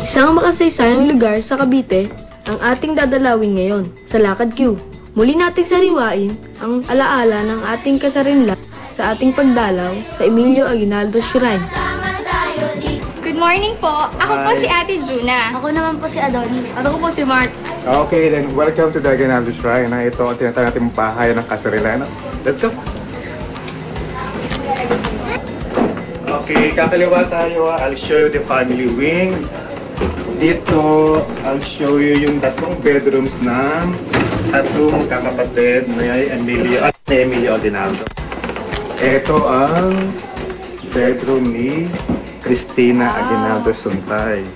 Isang makasaysayang lugar sa Cavite ang ating dadalawin ngayon sa Lakad Q. Muli nating sariwain ang alaala ng ating kasarinlan sa ating pagdalaw sa Emilio Aguinaldo Shrine. Good morning po. Ako po si Ate Juna. Ako naman po si Adonis. At ako po si Mark. Okay, then welcome to the Aguinaldo Shrine. Ito ang tinatawag natin bahay ng kasarilan. Let's go! Okay, kakaliwa tayo. I'll show you the family wing. Dito, I'll show you yung tatlong bedrooms ng tatlong kakapatid ni Emilio Aguinaldo. Ito ang bedroom ni Cristina Aguinaldo Suntay.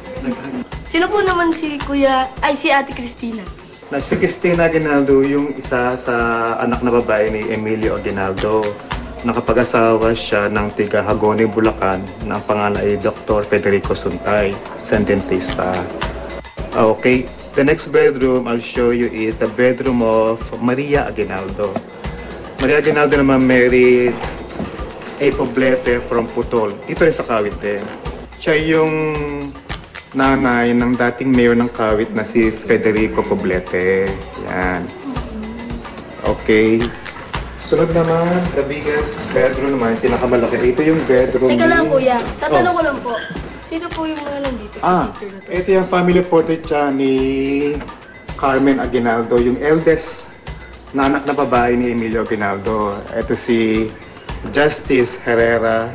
Sino po naman si Ate Cristina? Si Cristina Aguinaldo yung isa sa anak na babae ni Emilio Aguinaldo. Nakapag-asawa siya ng tiga Hagone, Bulacan, na ang pangalan ay Dr. Federico Suntay, isang dentista. Okay, the next bedroom I'll show you is the bedroom of Maria Aguinaldo. Maria Aguinaldo naman married a Poblete from Putol. Dito rin sa Kawit din. Siya yung nanay ng dating mayor ng Kawit na si Federico Poblete. Yan. Okay. Sunod naman, the biggest bedroom naman, pinakamalaki. Ito yung bedroom. Teka lang kuya, tatanong ko lang po. Sino po yung mga nandito sa picture na to? Ito yung family portrait siya ni Carmen Aguinaldo, yung eldest na anak na babae ni Emilio Aguinaldo. Ito si Justice Herrera,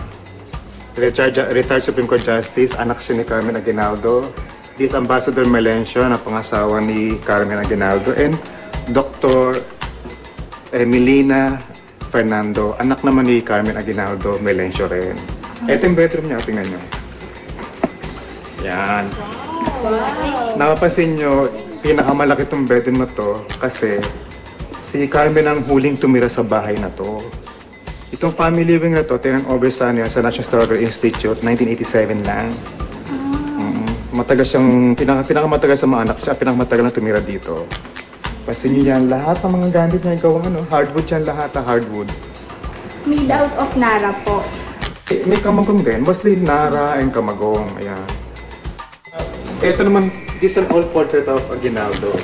retired Supreme Court Justice, anak siya ni Carmen Aguinaldo. This Ambassador Melencio, na pangasawa ni Carmen Aguinaldo. And Dr. Melina Fernando, anak naman ni Carmen Aguinaldo Melencio rin. Ito yung bedroom niya, tingnan nyo. Yan. Wow. Napapansin nyo, pinakamalaki itong bedroom na to kasi si Carmen ang huling tumira sa bahay na to. Itong family living na to, tinang-over sa National Historical Institute, 1987 lang. Matagal siyang, pinakamatagal sa mga anak siya, pinakamatagal na tumira dito. Kasi nyo yan, lahat ng mga gamit niya gawang hardwood yan, lahat na hardwood. Made out of Nara po. May kamagong din, mostly Nara and kamagong, ayan. Ito naman, this is an old portrait of Aguinaldo.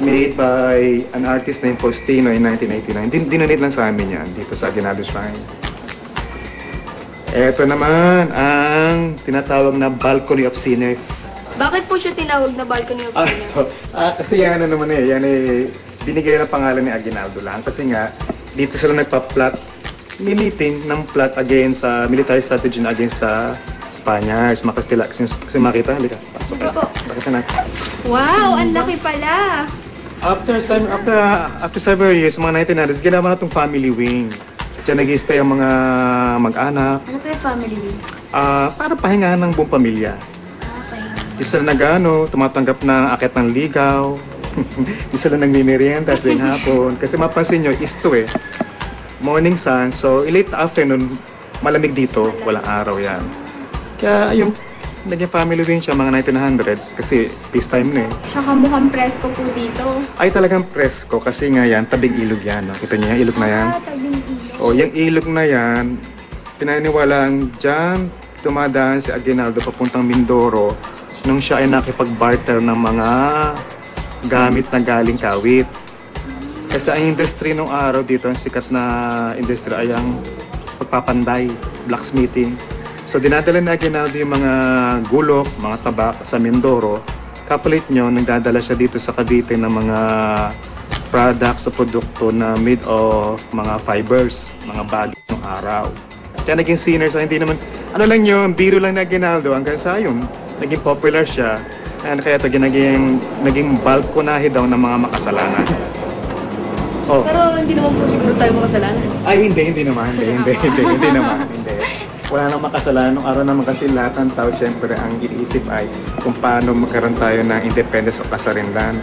Made by an artist named Faustino in 1989. Dinonate lang sa amin yan, dito sa Aguinaldo Shrine. Ito naman, ang tinatawag na Balcony of Sinners. Bakit po siya tinawag na Balcony of Sinners? Kasi yan naman yan binigay ng pangalan ni Aguinaldo lang. Kasi nga, dito sila nagpa-plot, may meeting ng plot against sa military strategy against the Spaniards, mga Castilla. Kasi makita, halika, pasok ka. Bakit na? Wow, ang laki pala. After several years, mga 1900s, ginawa na itong family wing. Diyan nag-i-stay ang mga mag-anak. Ano po yung family wing? Para pahingahan ng buong pamilya. Di sila tumatanggap ng akit ng ligaw. Di sila nagmimerienda tuwing hapon. Kasi mapansin nyo, isto morning sun. So, late afternoon, malamig dito. Walang araw yan. Kaya yung naging family wing siya mga 1900s kasi peacetime na Tsaka mukhang presko po dito. Ay talagang presko kasi nga yan, tabing ilog yan. No? Kita niyo yung ilog na yan? Tabing ilog. O, yung ilog na yan, pinaniwalaan dyan, tumadaan si Aguinaldo papuntang Mindoro nung siya ay nakipag-barter ng mga gamit na galing Kawit. Kasi ang industry nung araw dito, ang sikat na industry ay ang pagpapanday, blacksmithing. So dinadala ni Aguinaldo yung mga gulok, mga tabak sa Mindoro. Kapalit nyo, nagdadala siya dito sa Cavite ng mga products o produkto na made of mga fibers, mga bagay ng araw. Kaya naging sinner, so hindi naman, yung biro lang ni Aguinaldo hanggang sa yun. Naging popular siya. Kaya ito naging balkonahe daw ng mga makasalanan. Oh. Pero hindi naman po siguro tayo makasalanan. Ay, hindi naman. Hindi naman. Wala nang makasalanan. Nung araw naman kasi lahat ng tao, syempre, ang iniisip ay kung paano magkaroon tayo ng independence o kasarinlan.